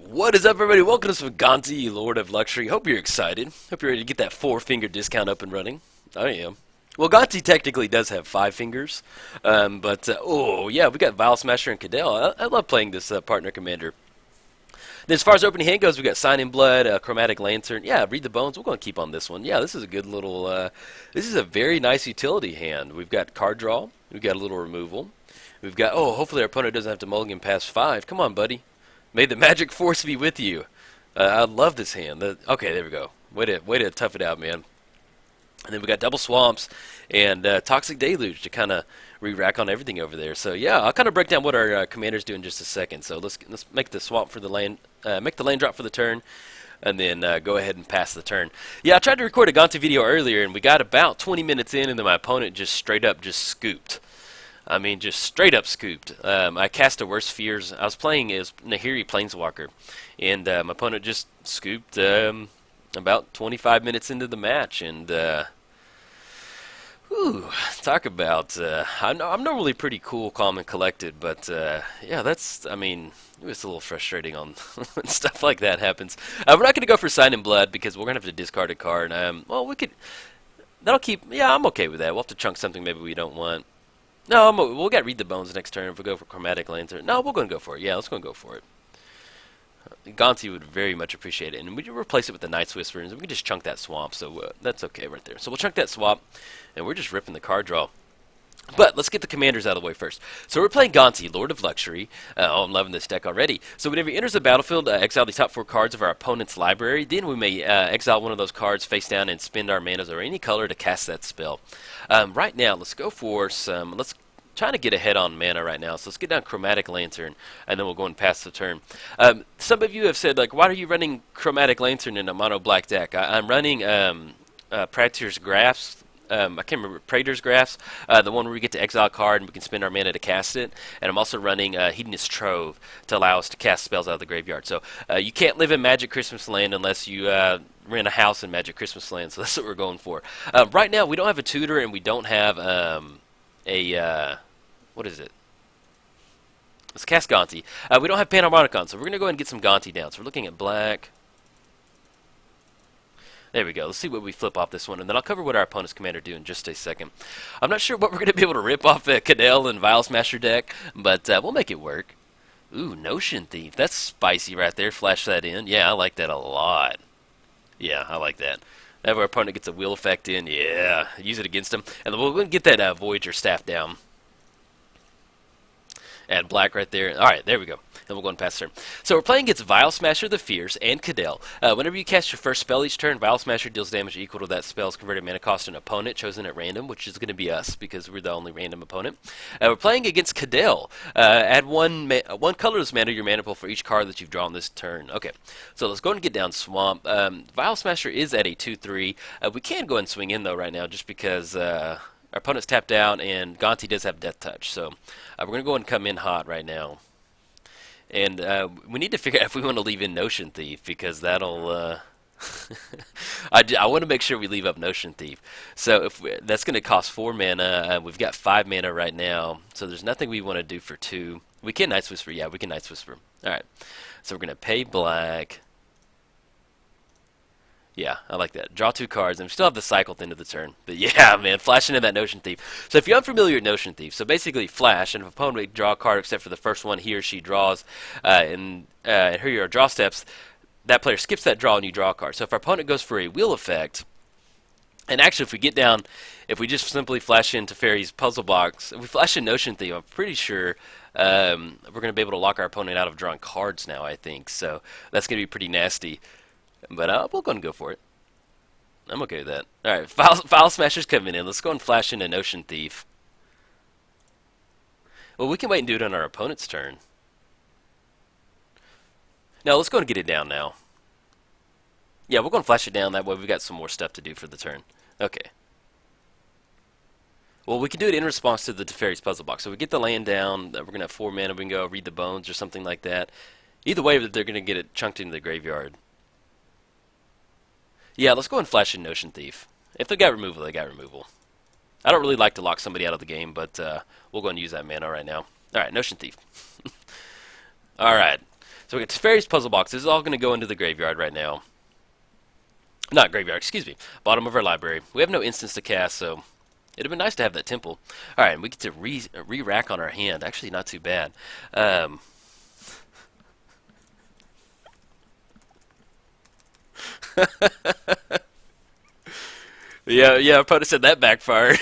What is up, everybody? Welcome to some Gonti, Lord of Luxury. Hope you're excited. Hope you're ready to get that four-finger discount up and running. I am. Well, Gonti technically does have five fingers, oh yeah, we got Vial Smasher and Kydele. I love playing this partner commander. Then as far as opening hand goes, we got Sign in Blood, Chromatic Lantern. Yeah, Read the Bones. We're going to keep on this one. Yeah, this is a good little. This is a very nice utility hand. We've got card draw. We've got a little removal. We've got. Oh, hopefully our opponent doesn't have to mulligan past 5. Come on, buddy. May the magic force be with you. I love this hand. Okay, there we go. Way to tough it out, man. And then we got Double Swamps and Toxic Deluge to kind of re-rack on everything over there. So yeah, I'll kind of break down what our commanders do in just a second. So let's make the swamp for the land, make the land drop for the turn, and then go ahead and pass the turn. Yeah, I tried to record a Gonti video earlier, and we got about 20 minutes in, and then my opponent just straight up just scooped. I mean, just straight up scooped. I cast a Worst Fears. I was playing as Nahiri Planeswalker, and my opponent just scooped about 25 minutes into the match. And, talk about, I'm normally pretty cool, calm, and collected, but, yeah, I mean, it was a little frustrating on when stuff like that happens. We're not going to go for Sign in Blood because we're going to have to discard a card. Well, yeah, I'm okay with that. We'll have to chunk something maybe we don't want. No, we'll get Read the Bones next turn if we go for Chromatic Lantern. No, we're going to go for it. Yeah, let's go for it. Gonti would very much appreciate it. And we can replace it with the Night's Whisper, and we can just chunk that swamp, so that's okay right there. So we'll chunk that swamp, and we're just ripping the card draw. But let's get the commanders out of the way first. So we're playing Gonti, Lord of Luxury. I'm loving this deck already. So whenever he enters the battlefield, exile the top 4 cards of our opponent's library. Then we may exile one of those cards face down and spend our manas or any color to cast that spell. Right now, let's go for some. Let's try to get ahead on mana right now. So let's get down Chromatic Lantern, and then we'll go and pass the turn. Some of you have said, like, why are you running Chromatic Lantern in a mono black deck? I'm running Praetor's Grasp. I can't remember, Praetor's Grasp, the one where we get to exile a card and we can spend our mana to cast it. And I'm also running Hedonist Trove to allow us to cast spells out of the graveyard. So you can't live in Magic Christmas Land unless you rent a house in Magic Christmas Land. So that's what we're going for. Right now, we don't have a tutor and we don't have what is it? Let's cast Gonti. We don't have Panharmonicon, so we're going to go ahead and get some Gonti down. So we're looking at black. There we go. Let's see what we flip off this one, and then I'll cover what our opponent's commander do in just a second. I'm not sure what we're going to be able to rip off the Kydele and Vial Smasher deck, but we'll make it work. Ooh, Notion Thief. That's spicy right there. Flash that in. Yeah, I like that a lot. Yeah, I like that. That way our opponent gets a wheel effect in. Yeah, use it against him. And then we'll get that Voyager staff down. Add black right there. Alright, there we go. Then we'll go and pass turn. So we're playing against Vial Smasher the Fierce and Kydele. Whenever you cast your first spell each turn, Vial Smasher deals damage equal to that spell's converted mana cost to an opponent chosen at random, which is going to be us because we're the only random opponent. We're playing against Kydele. Add one colorless mana to your mana pool for each card that you've drawn this turn. Okay, so let's go and get down Swamp. Vial Smasher is at a 2-3. We can go and swing in though right now just because our opponent's tapped out and Gonti does have Death Touch. So we're going to go and come in hot right now. And we need to figure out if we want to leave in Notion Thief, because that'll... I want to make sure we leave up Notion Thief. So that's going to cost 4 mana. We've got 5 mana right now, so there's nothing we want to do for 2. We can Night's Whisper. Yeah, we can Night's Whisper. Alright, so we're going to pay black. Yeah, I like that. Draw 2 cards, and we still have the cycle at the end of the turn. But yeah, man, flashing in that Notion Thief. So if you're unfamiliar with Notion Thief, so basically flash, and if an opponent may draw a card except for the first one he or she draws in her draw steps, that player skips that draw and you draw a card. So if our opponent goes for a wheel effect, and actually if we get down, if we just simply flash into Fairy's Puzzle Box, if we flash in Notion Thief, I'm pretty sure we're going to be able to lock our opponent out of drawing cards now, I think. So that's going to be pretty nasty. But we'll go and go for it. I'm okay with that. Alright, Vial Smasher's coming in. Let's go and flash into Notion Thief. Well, we can wait and do it on our opponent's turn. No, let's go and get it down now. Yeah, we're going to flash it down. That way we've got some more stuff to do for the turn. Okay. Well, we can do it in response to the Teferi's Puzzle Box. So we get the land down. We're going to have 4 mana. We can go Read the Bones or something like that. Either way, they're going to get it chunked into the graveyard. Yeah, let's go and flash in Notion Thief. If they got removal, they got removal. I don't really like to lock somebody out of the game, but we'll go and use that mana right now. Alright, Notion Thief. Alright. So we got Teferi's Puzzle Box. This is all going to go into the graveyard right now. Not graveyard, excuse me. Bottom of our library. We have no instants to cast, so it'd have been nice to have that temple. All right, and we get to re-rack on our hand. Actually, not too bad. Yeah, I probably said that backfired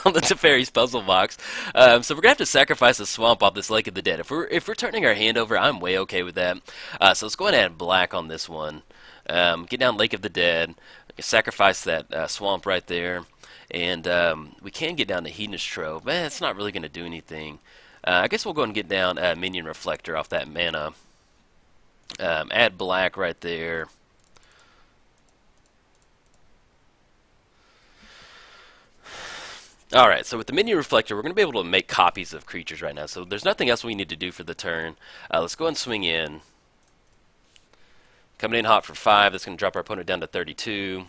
on the Teferi's Puzzle Box. So we're gonna have to sacrifice a swamp off this Lake of the Dead. If we're turning our hand over, I'm way okay with that. So let's go ahead and add black on this one. Get down Lake of the Dead. Sacrifice that swamp right there, and we can get down the Hedonist Trove. Man, it's not really gonna do anything. I guess we'll go and get down Minion Reflector off that mana. Add black right there. Alright, so with the Minion Reflector, we're going to be able to make copies of creatures right now. So there's nothing else we need to do for the turn. Let's go ahead and swing in. Coming in hot for 5. That's going to drop our opponent down to 32.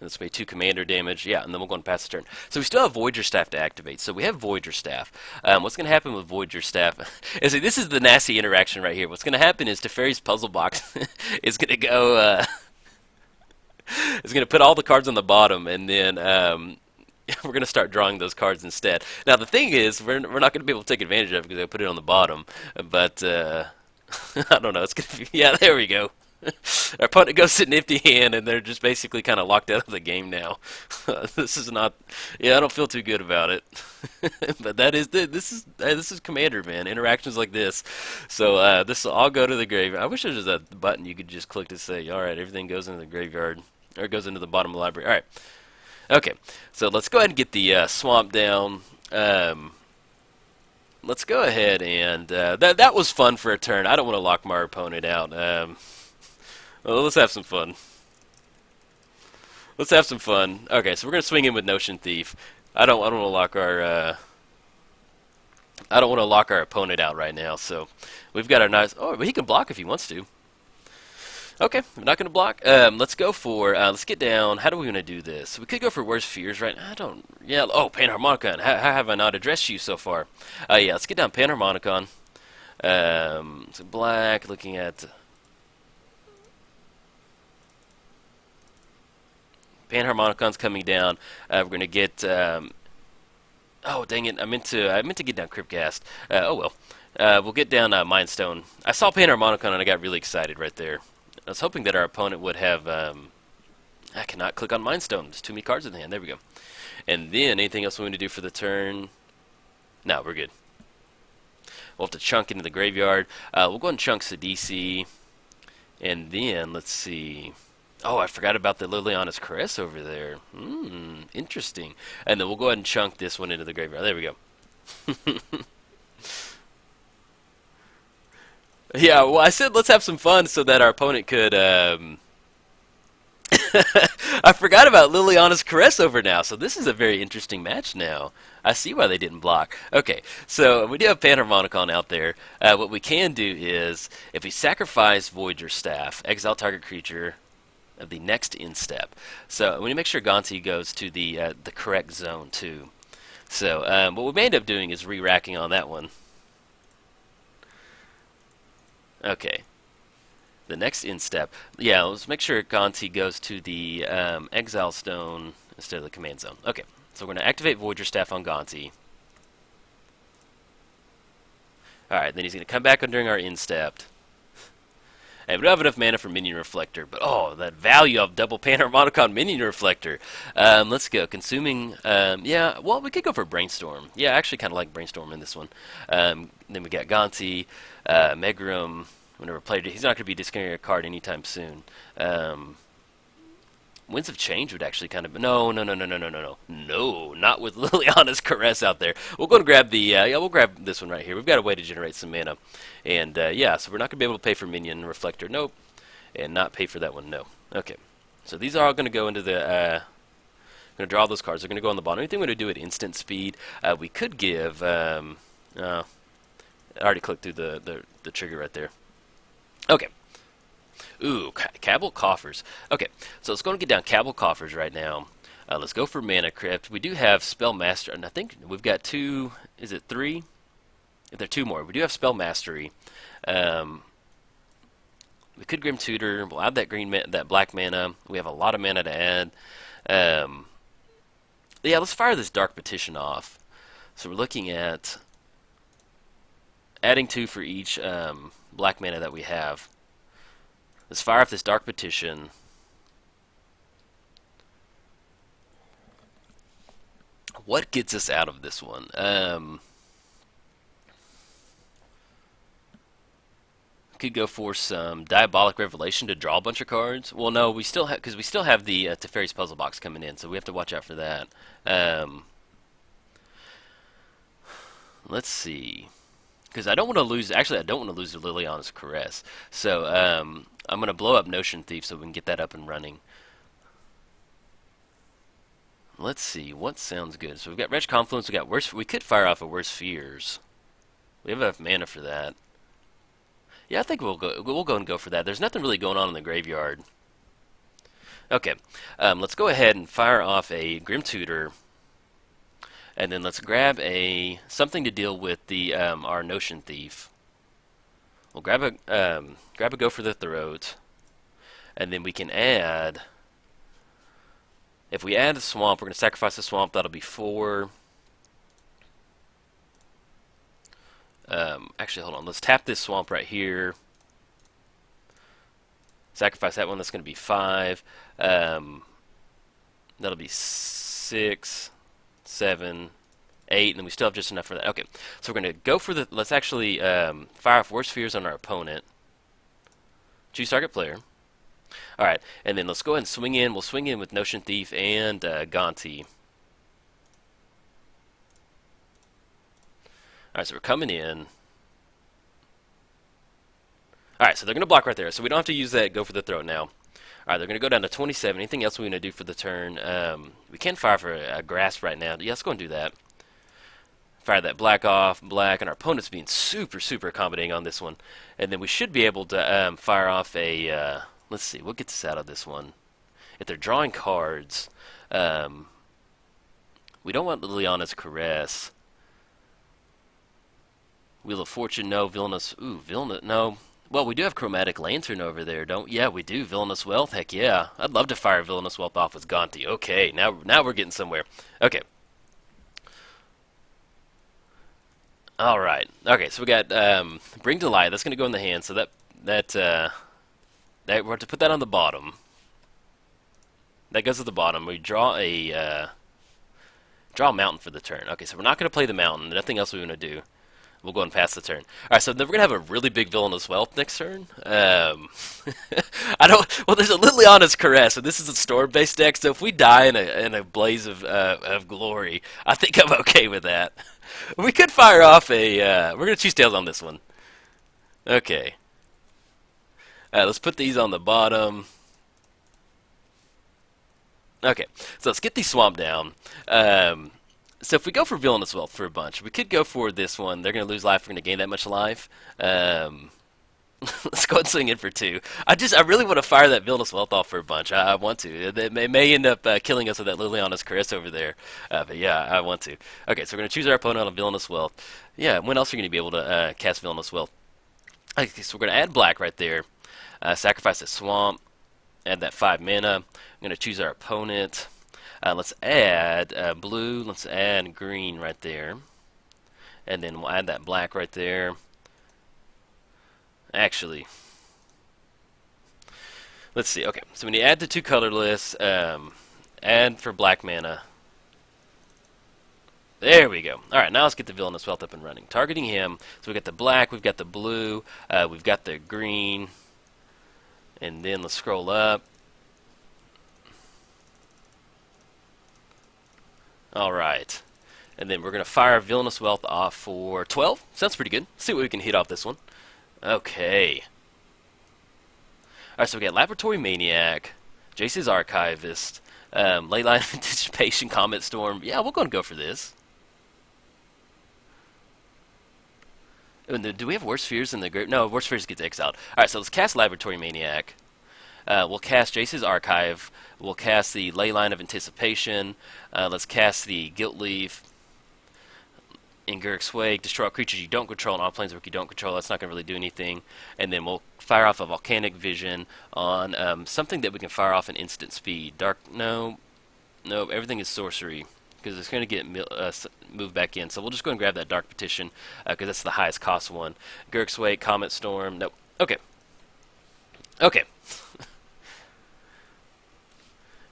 That's going to be 2 commander damage. Yeah, and then we'll go and pass the turn. So we still have Voyager Staff to activate. So we have Voyager Staff. What's going to happen with Voyager Staff? This is the nasty interaction right here. What's going to happen is Teferi's Puzzle Box is going to go... is going to put all the cards on the bottom, and then... we're going to start drawing those cards instead. Now, the thing is, we're not going to be able to take advantage of it because they put it on the bottom. But, I don't know. It's going to be... Yeah, there we go. Our opponent goes to an empty hand, and they're just basically kind of locked out of the game now. This is not... Yeah, I don't feel too good about it. But this is Commander, man. Interactions like this. So, this will all go to the graveyard. I wish there was a button you could just click to say, all right, everything goes into the graveyard. Or it goes into the bottom of the library. All right. Okay, so let's go ahead and get the swamp down. Let's go ahead and... that was fun for a turn. I don't want to lock my opponent out. Well, let's have some fun. Let's have some fun. Okay, so we're going to swing in with Notion Thief. I don't want to lock our... I don't want to lock our opponent out right now, so we've got our nice... Oh, but he can block if he wants to. Okay, I'm not going to block. Let's go for, let's get down. How do we want to do this? We could go for Worst Fears right now. Oh, Panharmonicon. How have I not addressed you so far? Yeah, let's get down Panharmonicon. So black, looking at... Panharmonicon's coming down. We're going to get... oh, dang it. I meant to get down Cryptcast. Oh, well. We'll get down Mind Stone. I saw Panharmonicon and I got really excited right there. I was hoping that our opponent would have... I cannot click on Mind Stone. There's too many cards in the hand. There we go. And then, anything else we want to do for the turn? No, we're good. We'll have to chunk into the graveyard. We'll go and chunk Sidisi. And then, let's see... Oh, I forgot about the Liliana's Caress over there. Interesting. And then we'll go ahead and chunk this one into the graveyard. There we go. Yeah, well, I said let's have some fun so that our opponent could... I forgot about Liliana's Caress over now, so this is a very interesting match now. I see why they didn't block. Okay, so we do have Panharmonicon out there. What we can do is, if we sacrifice Voyager Staff, exile target creature of the next instep. So we need to make sure Gonti goes to the correct zone, too. So what we may end up doing is re-racking on that one. Okay. The next instep. Yeah, let's make sure Gonti goes to the Exile Stone instead of the Command Zone. Okay, so we're going to activate Voyager Staff on Gonti. Alright, then he's going to come back during our instep. And we don't have enough mana for Minion Reflector, but oh, that value of double Panharmonicon Minion Reflector. Let's go. Consuming, yeah, well, we could go for Brainstorm. Yeah, I actually kind of like Brainstorm in this one. Then we got Gonti, Megrum, whenever played it. He's not going to be discarding a card anytime soon. Winds of Change would actually kind of... No, not with Liliana's Caress out there. We'll go and grab the... yeah, we'll grab this one right here. We've got a way to generate some mana. And, yeah, so we're not going to be able to pay for Minion Reflector. Nope. And not pay for that one. No. Okay. So these are all going to go into the... I'm going to draw those cards. They're going to go on the bottom. Anything we're going to do at instant speed, we could give... I already clicked through the trigger right there. Okay. Ooh, Cabal Coffers. Okay, so let's go and get down Cabal Coffers right now. Let's go for Mana Crypt. We do have Spell Master, and I think we've got 2, is it 3? If there are 2 more. We do have Spell Mastery. We could Grim Tutor. We'll add that that black mana. We have a lot of mana to add. Um, yeah, let's fire this Dark Petition off. So we're looking at adding 2 for each black mana that we have. Let's fire off this Dark Petition. What gets us out of this one? Could go for some Diabolic Revelation to draw a bunch of cards. Well, no, we still have, because we still have the Teferi's Puzzle Box coming in, so we have to watch out for that. Let's see, because I don't want to lose. Actually, I don't want to lose to Liliana's Caress. So I'm going to blow up Notion Thief so we can get that up and running. Let's see what sounds good. So we've got Wretch Confluence. We got worse. We could fire off a Worst Fears. We have enough mana for that. Yeah, I think we'll go. We'll go and go for that. There's nothing really going on in the graveyard. Okay, let's go ahead and fire off a Grim Tutor, and then let's grab something to deal with the our Notion Thief. We'll grab a Go for the Throat, and then we can add. If we add the Swamp, we're going to sacrifice the Swamp. That'll be 4. Actually, hold on. Let's tap this Swamp right here. Sacrifice that one. That's going to be 5. That'll be 6, 7, 8, and then we still have just enough for that. Okay, so we're going to go for the. Let's actually fire off Worst Fears on our opponent. Choose target player. All right, and then let's go ahead and swing in. We'll swing in with Notion Thief and Gonti. All right, so we're coming in. All right, so they're going to block right there, so we don't have to use that Go for the Throat now. All right, they're going to go down to 27. Anything else we're going to do for the turn? We can fire for a Grasp right now. Yeah, let's go and do that. Fire that black off, black, and our opponent's being super, super accommodating on this one. And then we should be able to fire off a... let's see, what gets us out of this one? If they're drawing cards, we don't want Liliana's Caress. Wheel of Fortune, no. Villainous, no. Well, we do have Chromatic Lantern over there, don't? Yeah, we do. Villainous Wealth, heck yeah. I'd love to fire Villainous Wealth off with Gonti. Okay, now we're getting somewhere. Okay. All right. Okay, so we got Bring to Light. That's going to go in the hand. So that we're going to put that on the bottom. That goes to the bottom. We draw a mountain for the turn. Okay, so we're not going to play the mountain. Nothing else we're going to do. We'll go and pass the turn. All right, so then we're gonna have a really big Villainous Wealth next turn. I don't. Well, there's a Liliana's Caress, and this is a storm-based deck. So if we die in a blaze of glory, I think I'm okay with that. We could fire off a. We're gonna choose tails on this one. Okay. Let's put these on the bottom. Okay, so let's get these Swamp down. So if we go for Villainous Wealth for a bunch, we could go for this one. They're going to lose life. We're going to gain that much life. Let's go and swing in for 2. I really want to fire that Villainous Wealth off for a bunch. I want to. They may end up killing us with that Liliana's Caress over there. But yeah, I want to. Okay, so we're going to choose our opponent on Villainous Wealth. Yeah, when else are you going to be able to cast Villainous Wealth? Okay, so we're going to add black right there. Sacrifice the Swamp. Add that 5 mana. I'm going to choose our opponent. Let's add blue. Let's add green right there. And then we'll add that black right there. Actually, let's see. Okay, so when you add the 2 colorless, add for black mana. There we go. All right, now let's get the Villainous Wealth up and running. Targeting him. So we've got the black, we've got the blue, we've got the green. And then let's scroll up. Alright, and then we're going to fire Villainous Wealth off for 12. Sounds pretty good. Let's see what we can hit off this one. Okay. Alright, so we got Laboratory Maniac, Jace's Archivist, Ley Line of Anticipation, Comet Storm. Yeah, we're going to go for this. Do we have Worst Fears in the group? No, Worst Fears gets exiled. Alright, so let's cast Laboratory Maniac. We'll cast Jace's Archive. We'll cast the Ley Line of Anticipation. Let's cast the Guilt Leaf. Let's cast the Ley Line of Anticipation. We'll cast the Jace's Archive. We'll cast the Ley Line of Anticipation. We'll cast the Guilt Leaf. Let's cast the Ley Line of Anticipation. We'll cast the Jace's Archive. We'll cast the Ley Line of Anticipation. Let's cast the Guilt Leaf. in Garruk's Wake, destroy all creatures you don't control and all planeswalkers you don't control. That's not going to really do anything. And then we'll fire off a Volcanic Vision on something that we can fire off in instant speed. Dark, no, everything is sorcery because it's going to get moved back in. So we'll just go and grab that Dark Petition because that's the highest cost one. Garruk's Wake, Comet Storm, nope. Okay. Okay.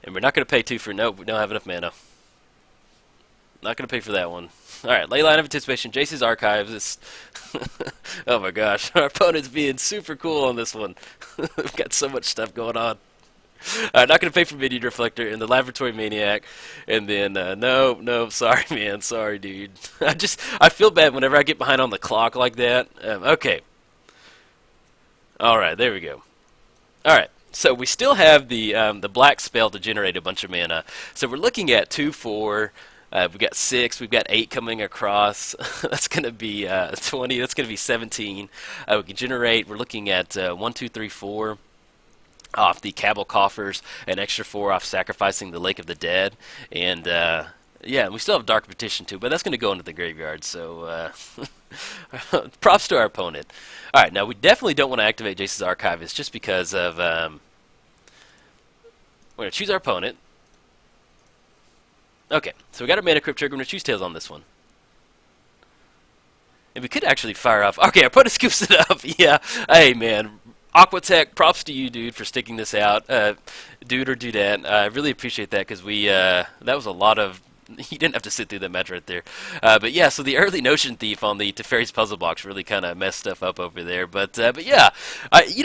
And we're not going to pay 2 for, nope, we don't have enough mana. Not going to pay for that one. Alright, Leyline of Anticipation, Jace's Archives. It's oh my gosh, our opponent's being super cool on this one. We've got so much stuff going on. Alright, not going to pay for Minion Reflector and the Laboratory Maniac. And then, no, sorry man, sorry dude. I feel bad whenever I get behind on the clock like that. Okay. Alright, there we go. Alright. So we still have the black spell to generate a bunch of mana. So we're looking at 2, 4. We've got 6. We've got 8 coming across. That's going to be 20. That's going to be 17. We can generate. We're looking at 1, 2, 3, 4 off the Cabal Coffers, an extra 4 off sacrificing the Lake of the Dead, and yeah, we still have Dark Petition too, but that's going to go into the graveyard. So props to our opponent. All right, now we definitely don't want to activate Jace's Archivist just because of. We're going to choose our opponent. Okay, so we got our Mana Crypt trigger. We're going to choose Tails on this one. And we could actually fire off. Okay, our opponent scoops it up. Yeah, hey man, Aquatech, props to you, dude, for sticking this out. Dude or dudette, I really appreciate that because that was a lot of. You didn't have to sit through that match right there. But yeah, so the early Notion Thief on the Teferi's Puzzle Box really kind of messed stuff up over there. But yeah,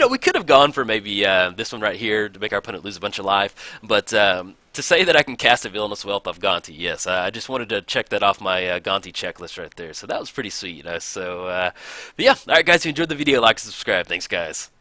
we could have gone for maybe this one right here to make our opponent lose a bunch of life. But to say that I can cast a Villainous Wealth off Gonti, yes, I just wanted to check that off my Gonti checklist right there. So that was pretty sweet. But yeah, all right, guys, if you enjoyed the video, like and subscribe. Thanks, guys.